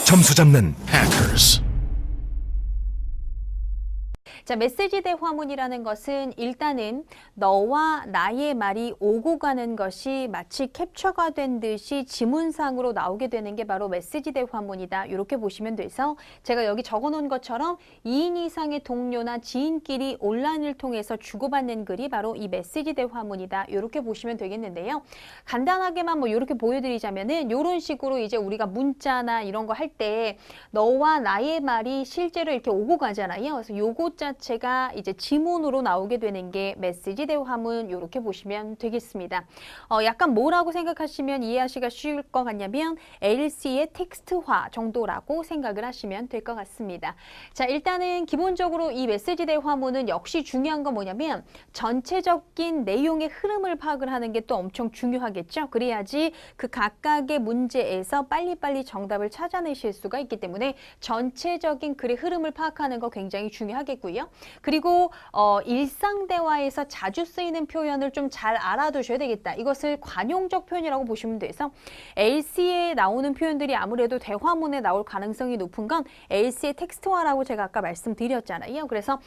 점수 잡는 Hackers. 자, 메시지 대화문이라는 것은 일단은 너와 나의 말이 오고 가는 것이 마치 캡처가 된 듯이 지문상으로 나오게 되는 게 바로 메시지 대화문이다. 이렇게 보시면 돼서 제가 여기 적어놓은 것처럼 2인 이상의 동료나 지인끼리 온라인을 통해서 주고받는 글이 바로 이 메시지 대화문이다. 이렇게 보시면 되겠는데요. 간단하게만 뭐 이렇게 보여드리자면은 이런 식으로 이제 우리가 문자나 이런 거 할 때 너와 나의 말이 실제로 이렇게 오고 가잖아요. 그래서 요거 자체가 이제 지문으로 나오게 되는 게 메시지 대화문 이렇게 보시면 되겠습니다. 약간 뭐라고 생각하시면 이해하시기가 쉬울 것 같냐면 LC의 텍스트화 정도라고 생각을 하시면 될 것 같습니다. 자, 일단은 기본적으로 이 메시지 대화문은 역시 중요한 건 뭐냐면 전체적인 내용의 흐름을 파악을 하는 게 또 엄청 중요하겠죠. 그래야지 그 각각의 문제에서 빨리빨리 정답을 찾아내실 수가 있기 때문에 전체적인 글의 흐름을 파악하는 거 굉장히 중요하겠고요. 그리고 일상 대화에서 자주 쓰이는 표현을 좀 잘 알아두셔야 되겠다. 이것을 관용적 표현이라고 보시면 돼서 LC에 나오는 표현들이 아무래도 대화문에 나올 가능성이 높은 건 LC의 텍스트화라고 제가 아까 말씀드렸잖아요. 그래서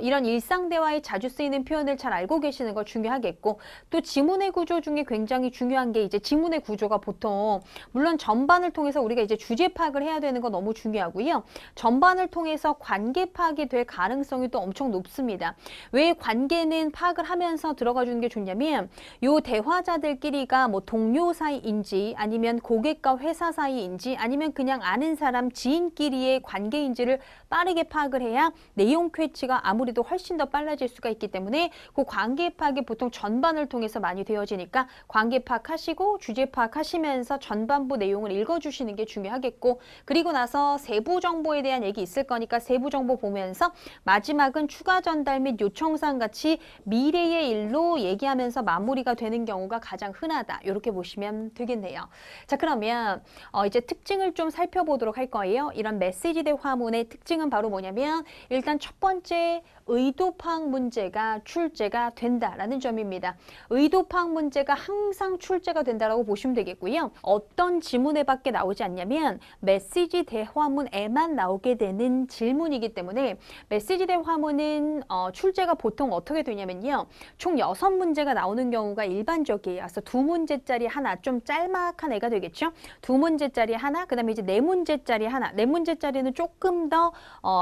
이런 일상 대화에 자주 쓰이는 표현을 잘 알고 계시는 거 중요하겠고, 또 지문의 구조 중에 굉장히 중요한 게 이제 지문의 구조가 보통 물론 전반을 통해서 우리가 이제 주제 파악을 해야 되는 거 너무 중요하고요. 전반을 통해서 관계 파악이 될 가능성이 또 엄청 높습니다. 왜 관계는 파악을 하면서 들어가 주는 게 좋냐면 요 대화자들끼리가 뭐 동료 사이인지 아니면 고객과 회사 사이인지 아니면 그냥 아는 사람 지인끼리의 관계인지를 빠르게 파악을 해야 내용 쾌치가 아무래도 훨씬 더 빨라질 수가 있기 때문에 그 관계 파악이 보통 전반을 통해서 많이 되어지니까 관계 파악하시고 주제 파악하시면서 전반부 내용을 읽어주시는 게 중요하겠고, 그리고 나서 세부 정보에 대한 얘기 있을 거니까 세부 정보 보면서 마지막은 추가 전달 및 요청사항 같이 미래의 일로 얘기하면서 마무리가 되는 경우가 가장 흔하다. 이렇게 보시면 되겠네요. 자, 그러면 이제 특징을 좀 살펴보도록 할 거예요. 이런 메시지 대화문의 특징은 바로 뭐냐면 일단 첫 번째 의도 파악 문제가 출제가 된다라는 점입니다. 의도 파악 문제가 항상 출제가 된다라고 보시면 되겠고요. 어떤 지문에 밖에 나오지 않냐면 메시지 대화문에만 나오게 되는 질문이기 때문에 메시지 대화문은 출제가 보통 어떻게 되냐면요. 총 6문제가 나오는 경우가 일반적이에요. 그래서 2문제짜리 하나, 좀 짤막한 애가 되겠죠. 2문제짜리 하나, 그 다음에 이제 4문제짜리 하나. 4문제짜리는 조금 더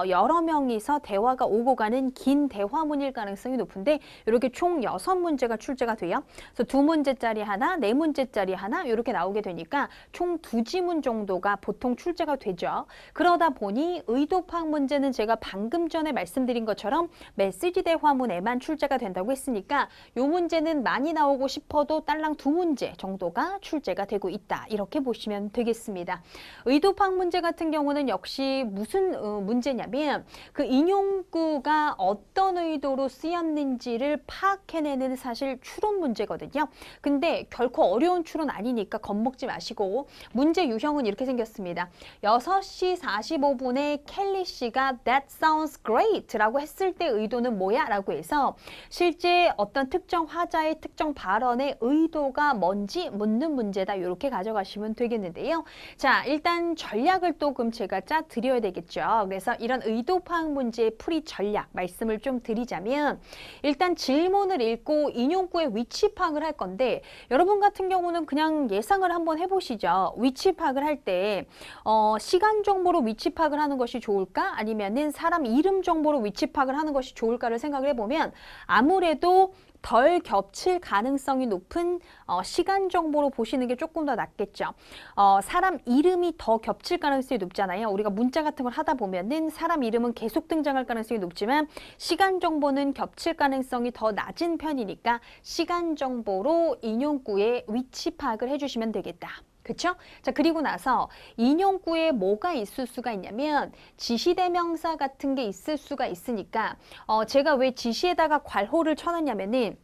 여러 명이서 대화가 오고 가는 긴 대화문일 가능성이 높은데 이렇게 총 6문제가 출제가 돼요. 그래서 2문제짜리 하나, 4문제짜리 하나 이렇게 나오게 되니까 총 2지문 정도가 보통 출제가 되죠. 그러다 보니 의도 파악 문제는 제가 방금 전에 말씀드린 것처럼 메시지 대화문에만 출제가 된다고 했으니까 이 문제는 많이 나오고 싶어도 딸랑 2문제 정도가 출제가 되고 있다. 이렇게 보시면 되겠습니다. 의도 파악 문제 같은 경우는 역시 무슨 문제냐면 그 인용구가 어떤 의도로 쓰였는지를 파악해내는 사실 추론 문제거든요. 근데 결코 어려운 추론 아니니까 겁먹지 마시고 문제 유형은 이렇게 생겼습니다. 6시 45분에 켈리 씨가 That sounds great 라고 했을 때 의도는 뭐야? 라고 해서 실제 어떤 특정 화자의 특정 발언의 의도가 뭔지 묻는 문제다. 이렇게 가져가시면 되겠는데요. 자, 일단 전략을 또 그럼 제가 짜 드려야 되겠죠. 그래서 이런 의도 파악 문제의 풀이 전략 말씀을 좀 드리자면 일단 질문을 읽고 인용구의 위치 파악을 할 건데 여러분 같은 경우는 그냥 예상을 한번 해보시죠. 위치 파악을 할 때 시간 정보로 위치 파악을 하는 것이 좋을까? 아니면은 사람 이름 정보로 위치 파악을 하는 것이 좋을까를 생각을 해보면 아무래도 덜 겹칠 가능성이 높은 시간 정보로 보시는 게 조금 더 낫겠죠. 사람 이름이 더 겹칠 가능성이 높잖아요. 우리가 문자 같은 걸 하다 보면은 사람 이름은 계속 등장할 가능성이 높지만 시간 정보는 겹칠 가능성이 더 낮은 편이니까 시간 정보로 인용구의 위치 파악을 해주시면 되겠다. 그쵸? 자, 그리고 나서 인용구에 뭐가 있을 수가 있냐면 지시대명사 같은 게 있을 수가 있으니까 제가 왜 지시에다가 괄호를 쳐놨냐면은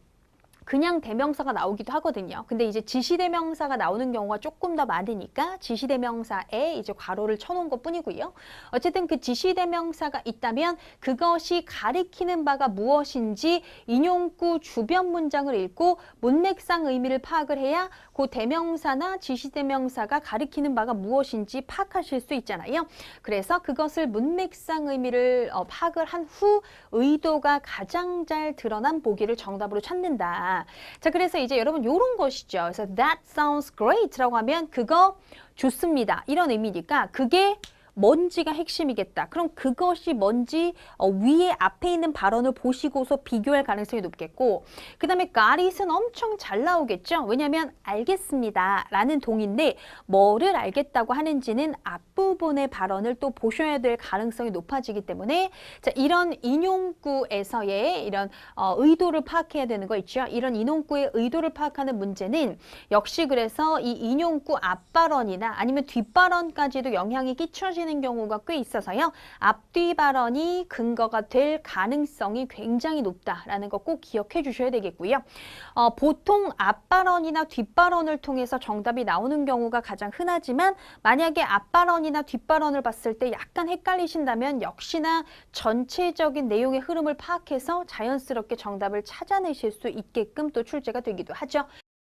그냥 대명사가 나오기도 하거든요. 근데 이제 지시대명사가 나오는 경우가 조금 더 많으니까 지시대명사에 이제 괄호를 쳐놓은 것 뿐이고요. 어쨌든 그 지시대명사가 있다면 그것이 가리키는 바가 무엇인지 인용구 주변 문장을 읽고 문맥상 의미를 파악을 해야 그 대명사나 지시대명사가 가리키는 바가 무엇인지 파악하실 수 있잖아요. 그래서 그것을 문맥상 의미를 파악을 한 후 의도가 가장 잘 드러난 보기를 정답으로 찾는다. 자, 그래서 이제 여러분 요런 것이죠. 그래서 that sounds great라고 하면 그거 좋습니다. 이런 의미니까 그게 뭔지가 핵심이겠다. 그럼 그것이 뭔지 위에 앞에 있는 발언을 보시고서 비교할 가능성이 높겠고 그 다음에 got it은 엄청 잘 나오겠죠. 왜냐하면 알겠습니다 라는 동인데 뭐를 알겠다고 하는지는 앞부분의 발언을 또 보셔야 될 가능성이 높아지기 때문에 자, 이런 인용구에서의 이런 의도를 파악해야 되는 거 있죠. 이런 인용구의 의도를 파악하는 문제는 역시 그래서 이 인용구 앞발언이나 아니면 뒷발언까지도 영향이 끼쳐지는 경우가 꽤 있어서요. 앞뒤 발언이 근거가 될 가능성이 굉장히 높다라는 거 꼭 기억해 주셔야 되겠고요. 보통 앞발언이나 뒷발언을 통해서 정답이 나오는 경우가 가장 흔하지만 만약에 앞발언이나 뒷발언을 봤을 때 약간 헷갈리신다면 역시나 전체적인 내용의 흐름을 파악해서 자연스럽게 정답을 찾아내실 수 있게끔 또 출제가 되기도 하죠.